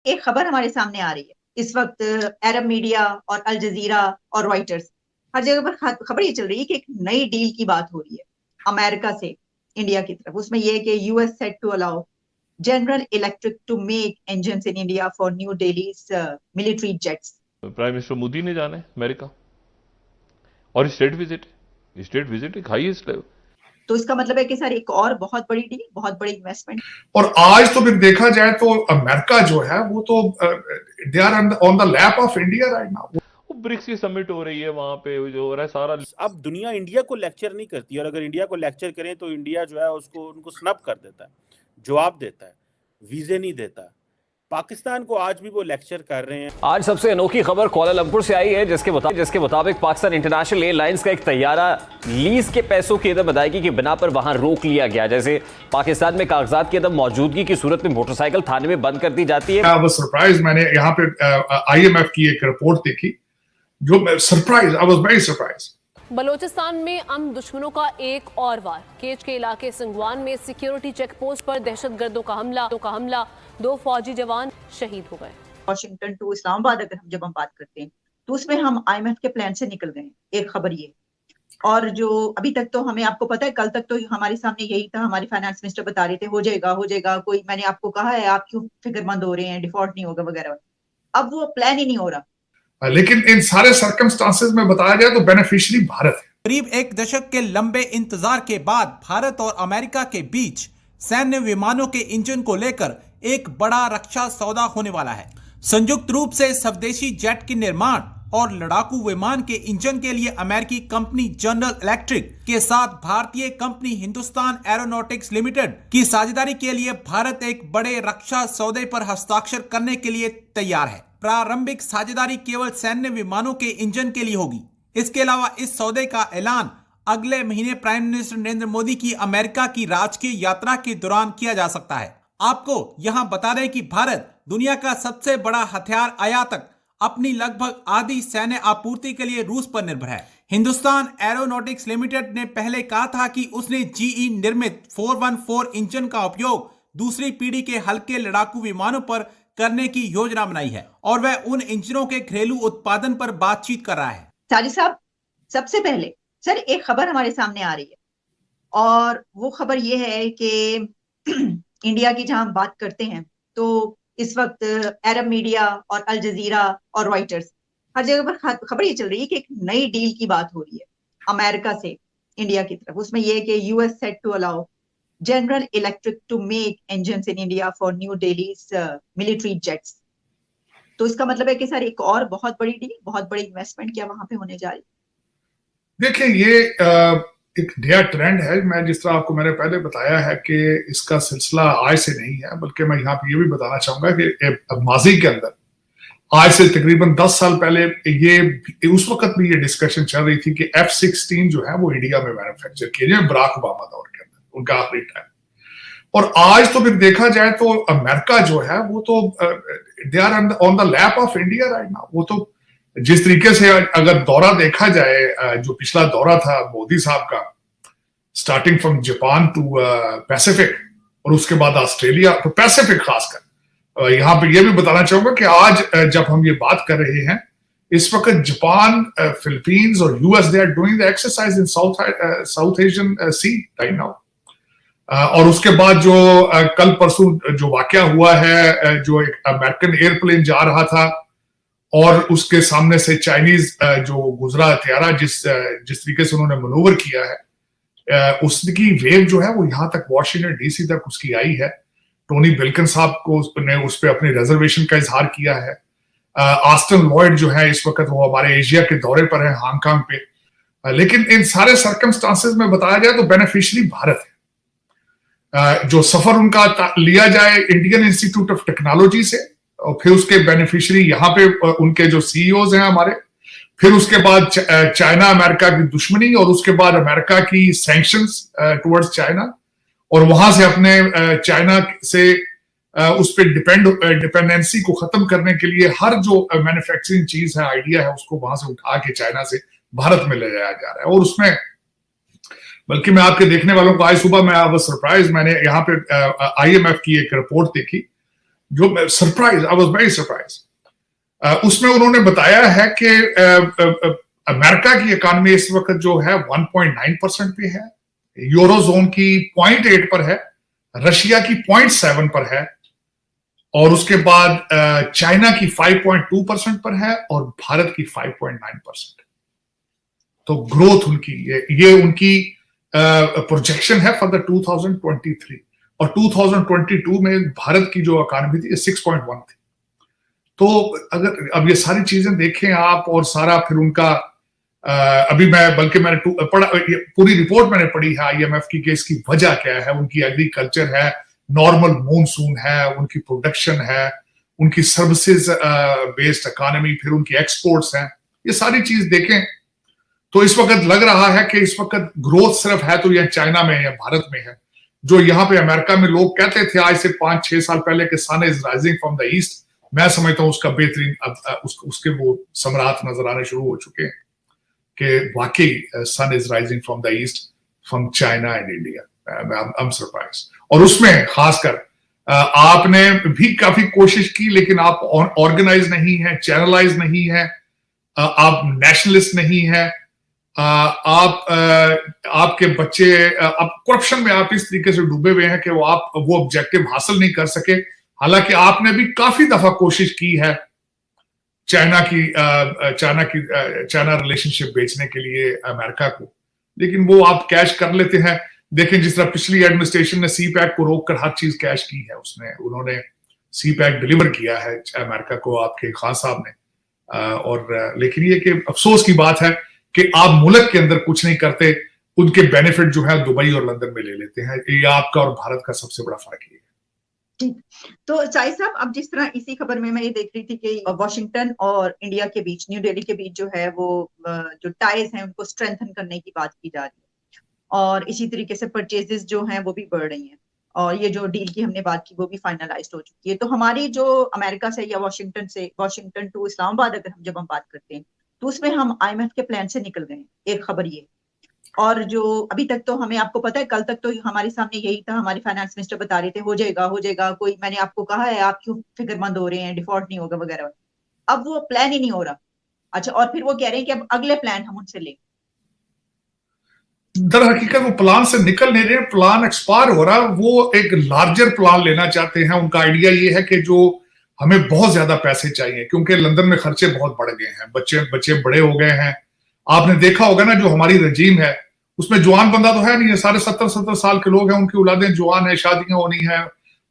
एक खबर हमारे सामने आ रही है इस वक्त। अरब मीडिया और अल जजीरा और रॉयटर्स, हर जगह पर खबर ये चल रही है कि एक नई डील की बात हो रही है अमेरिका से इंडिया की तरफ। उसमें यह है कि US set to allow General Electric to make engines in India for New Delhi's military jets. Prime minister Modi ने जाना है अमेरिका और स्टेट विजिट एक हाईएस्ट लेवल। तो इसका मतलब है कि सर एक और बहुत बड़ी डील, बहुत बड़ी इन्वेस्टमेंट। और आज तो फिर देखा जाए तो अमेरिका जो है वो तो they are on the lap of India right now. BRICS की समिट हो रही है, वहां पे जो हो रहा है सारा। अब दुनिया इंडिया को लेक्चर नहीं करती, और अगर इंडिया को लेक्चर करें तो इंडिया जो है उसको उनको स्नब कर देता है, जवाब देता है, वीजे नहीं देता। पाकिस्तान को आज भी वो लेक्चर कर रहे हैं। आज सबसे अनोखी खबर कुआलालंपुर से आई है, जिसके मुताबिक पाकिस्तान इंटरनेशनल एयरलाइंस का एक तैयारा लीज के पैसों की अदम अदायगी की बिना पर वहां रोक लिया गया। जैसे पाकिस्तान में कागजात की अदम मौजूदगी की सूरत में मोटरसाइकिल थाने में बंद कर दी जाती है। सरप्राइज, मैंने यहाँ पे IMF की एक रिपोर्ट देखी जो surprise, I was very surprise. Balochistan में अमन दुश्मनों का एक और वार। केच के इलाके सिंगवान में सिक्योरिटी चेक पोस्ट पर दहशतगर्दों का हमला, 2 फौजी जवान शहीद हो गए। वॉशिंगटन टू इस्लामाबाद अगर जब हम बात करते हैं तो उसमें हम IMF के प्लान से निकल गए। एक खबर ये, और जो अभी तक तो हमें, आपको पता है कल तक तो हमारे सामने यही था, हमारे फाइनेंस मिनिस्टर बता रहे थे हो जाएगा कोई, मैंने आपको कहा है आप क्यों फिक्रमंद हो रहे हैं, डिफॉल्ट नहीं होगा वगैरह। अब वो प्लान ही नहीं हो रहा। लेकिन इन सारे सर्कमस्टांसेस में बताया जाए तो बेनिफिशियरी भारत है। करीब 1 दशक के लंबे इंतजार के बाद भारत और अमेरिका के बीच सैन्य विमानों के इंजन को लेकर एक बड़ा रक्षा सौदा होने वाला है। संयुक्त रूप से स्वदेशी जेट के निर्माण और लड़ाकू विमान के इंजन के लिए अमेरिकी कंपनी जनरल इलेक्ट्रिक के साथ भारतीय कंपनी हिंदुस्तान एरोनॉटिक्स लिमिटेड की साझेदारी के लिए भारत एक बड़े रक्षा सौदे पर हस्ताक्षर करने के लिए तैयार है। प्रारंभिक साझेदारी केवल सैन्य विमानों के इंजन के लिए होगी। इसके अलावा इस सौदे का ऐलान अगले महीने प्राइम मिनिस्टर नरेंद्र मोदी की अमेरिका की राजकीय यात्रा के दौरान किया जा सकता है। आपको यहां बता दें कि भारत दुनिया का सबसे बड़ा हथियार आयातक अपनी लगभग आधी सैन्य आपूर्ति के लिए रूस पर निर्भर है। हिंदुस्तान एरोनॉटिक्स लिमिटेड ने पहले कहा था कि उसने GE निर्मित 414 इंजन का उपयोग दूसरी पीढ़ी के हल्के लड़ाकू विमानों पर करने की योजना बनाई है और वह उन इंजनों के घरेलू उत्पादन पर बातचीत कर रहा है। साजिद साहब, सबसे पहले सर एक खबर हमारे सामने आ रही है, और वो खबर ये है कि इंडिया की जहां हम बात करते हैं तो इस वक्त अरब मीडिया और अल जजीरा और रॉयटर्स, हर जगह पर खबर ये चल रही है कि एक नई डील की बात हो रही है अमेरिका से इंडिया की तरफ। उसमें यह है कि US set to allow General Electric to make engines in India for New Delhi's military jets. तो इसका मतलब है कि सर एक और बहुत बड़ी डील, बहुत बड़ी इन्वेस्टमेंट क्या वहां पे होने जा रही है। देखिए, ये एक नया ट्रेंड है। मैं जिस तरह आपको मैंने पहले बताया है कि इसका सिलसिला आज से नहीं है, बल्कि मैं यहाँ पे ये भी बताना चाहूंगा कि माजी के अंदर आज से तकरीबन 10 साल पहले ये उस वक्त भी ये डिस्कशन चल रही थी कि F-16 जो है वो इंडिया में मैन्युफैक्चर किए जाए, बराक ओबामा दौर के अंदर उनका आखिरी टाइम। और आज तो फिर देखा जाए तो अमेरिका जो है वो तो they are on the lap of India right now. वो तो जिस तरीके से अगर दौरा देखा जाए, जो पिछला दौरा था मोदी साहब का, starting from Japan to Pacific और उसके बाद ऑस्ट्रेलिया, तो पैसिफिक खासकर, यहाँ पे ये भी बताना चाहूंगा कि आज जब हम ये बात कर रहे हैं इस वक्त जापान, फिलीपींस और US they are doing the exercise in South Asian sea right now. और उसके बाद जो कल परसों जो वाकया हुआ है, जो एक अमेरिकन एयरप्लेन जा रहा था और उसके सामने से चाइनीज जो गुजरा हथियारा, जिस तरीके से उन्होंने मनोवर किया है, उसकी वेव जो है वो यहाँ तक वॉशिंगटन DC तक उसकी आई है। टोनी बिल्किन साहब को ने उस पर अपनी रिजर्वेशन का इजहार किया है। ऑस्टिन लॉयड जो है इस वक्त वो हमारे एशिया के दौरे पर है, हांगकांग पे। लेकिन इन सारे सर्कमस्टांसेस में बताया जाए तो बेनिफिशियरी भारत है। जो सफर उनका लिया जाए इंडियन इंस्टीट्यूट ऑफ टेक्नोलॉजी से, और फिर उसके बेनिफिशियरी यहाँ पे उनके जो CEOs हैं हमारे, फिर उसके बाद चाइना अमेरिका की दुश्मनी, और उसके बाद अमेरिका की सैंक्शंस टुवर्ड्स चाइना, और वहां से अपने चाइना से उस पर डिपेंडेंसी को खत्म करने के लिए हर जो मैन्युफैक्चरिंग चीज है, आइडिया है, उसको वहां से उठा के चाइना से भारत में ले जाया जा रहा है। और उसमें बल्कि मैं आपके देखने वालों को, आज सुबह मैं सरप्राइज, मैंने यहाँ पे IMF की एक रिपोर्ट देखी जो surprise, I was very surprise. उसमें उन्होंने बताया है कि अमेरिका की इकोनॉमी इस वक्त जो है 1.9% पे है, यूरोजोन की 0.8 पर है, रशिया की 0.7 पर है, और उसके बाद चाइना की 5.2% पर है और भारत की 5.9%। तो ग्रोथ उनकी ये उनकी प्रोजेक्शन है फॉर द 2023, और 2022 में भारत की जो इकोनॉमी थी 6.1 थी। तो अगर अब ये सारी चीजें देखें आप, और सारा फिर उनका अभी मैंने पढ़ा, पूरी रिपोर्ट मैंने पढ़ी है IMF की कि इसकी वजह क्या है। उनकी एग्रीकल्चर है, नॉर्मल मॉनसून है, उनकी प्रोडक्शन है, उनकी सर्विसेज बेस्ड इकोनॉमी, फिर उनकी एक्सपोर्ट्स हैं। ये सारी चीज देखें तो इस वक्त लग रहा है कि इस वक्त ग्रोथ सिर्फ है तो यह चाइना में या भारत में है। जो यहाँ पे अमेरिका में लोग कहते थे आज से 5-6 साल पहले कि sun is rising from the east, मैं समझता हूं उसका बेहतरीन उसके वो सम्राट नजर आने शुरू हो चुके हैं कि वाकई sun is rising from the east, from China and India. I am surprise. और उसमें खासकर आपने भी काफी कोशिश की, लेकिन आप ऑर्गेनाइज नहीं है, चैनलाइज नहीं है, आप नेशनलिस्ट नहीं है, आपके बच्चे आप करप्शन में आप इस तरीके से डूबे हुए हैं कि वो ऑब्जेक्टिव हासिल नहीं कर सके। हालांकि आपने भी काफी दफा कोशिश की है चाइना रिलेशनशिप बेचने के लिए अमेरिका को, लेकिन वो आप कैश कर लेते हैं। देखें जिस तरह पिछली एडमिनिस्ट्रेशन ने CPEC को रोककर हर चीज कैश की है, उन्होंने CPEC डिलीवर किया है अमेरिका को, आपके खान साहब ने। और लेकिन ये कि अफसोस की बात है कि आप मुल्क के अंदर कुछ नहीं करते, उनके बेनिफिट जो है दुबई और लंदन में ले लेते हैं। ये आपका और भारत का सबसे बड़ा फर्क है। तो साहिद साहब, अब जिस तरह इसी खबर में मैं ये देख रही थी कि वॉशिंगटन और इंडिया के बीच, न्यू दिल्ली के बीच जो है वो जो टाइज हैं उनको स्ट्रेंथन करने की बात की जा रही है, और इसी तरीके से परचेजेस जो हैं वो भी बढ़ रही हैं, और ये जो डील की हमने बात की वो भी फाइनलाइज्ड हो चुकी है। तो हमारी जो अमेरिका से या वॉशिंगटन टू इस्लामाबाद अगर जब हम बात करते हैं तो उसमें हम IMF के प्लान से निकल गए, एक खबर ये। और जो अभी तक तो हमें, आपको पता है कल तक तो हमारे सामने यही था, हमारे फाइनेंस मिनिस्टर बता रहे थे हो जाएगा, कोई मैंने आपको कहा है आप क्यों फिक्रमंद हो रहे हैं, डिफॉल्ट नहीं होगा वगैरह। अब वो प्लान ही नहीं हो रहा। अच्छा, और फिर वो कह रहे हैं कि अब अगले प्लान हम उनसे लें। दर हकीकत वो प्लान से निकल नहीं रहे, प्लान एक्सपायर हो रहा। वो एक लार्जर प्लान लेना चाहते हैं। उनका आइडिया ये है कि जो हमें बहुत ज्यादा पैसे चाहिए, क्योंकि लंदन में खर्चे बहुत बढ़ गए हैं, बच्चे बड़े हो गए हैं। आपने देखा होगा ना, जो हमारी रजीम है उसमें जवान बंदा तो है नहीं है, सारे 70 साल के लोग हैं, उनकी औलादें जवान है, शादियां होनी है,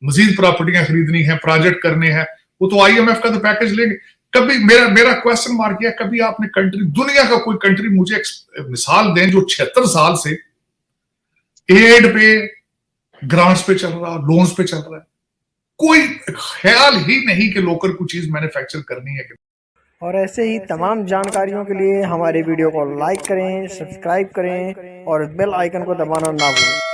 मजीद प्रॉपर्टियां खरीदनी है, प्रोजेक्ट करने हैं, वो तो IMF का तो पैकेज लेंगे। कभी मेरा क्वेश्चन मार्क है, कभी आपने दुनिया का कोई कंट्री मुझे मिसाल दें जो 76 साल से एड पे, ग्रांट्स पे चल रहा, लोन्स पे चल रहा है, कोई ख्याल ही नहीं कि लोकल कोई चीज मैन्युफैक्चर करनी है। और ऐसे ही तमाम जानकारियों के लिए हमारे वीडियो को लाइक करें, सब्सक्राइब करें और बेल आइकन को दबाना ना भूलें।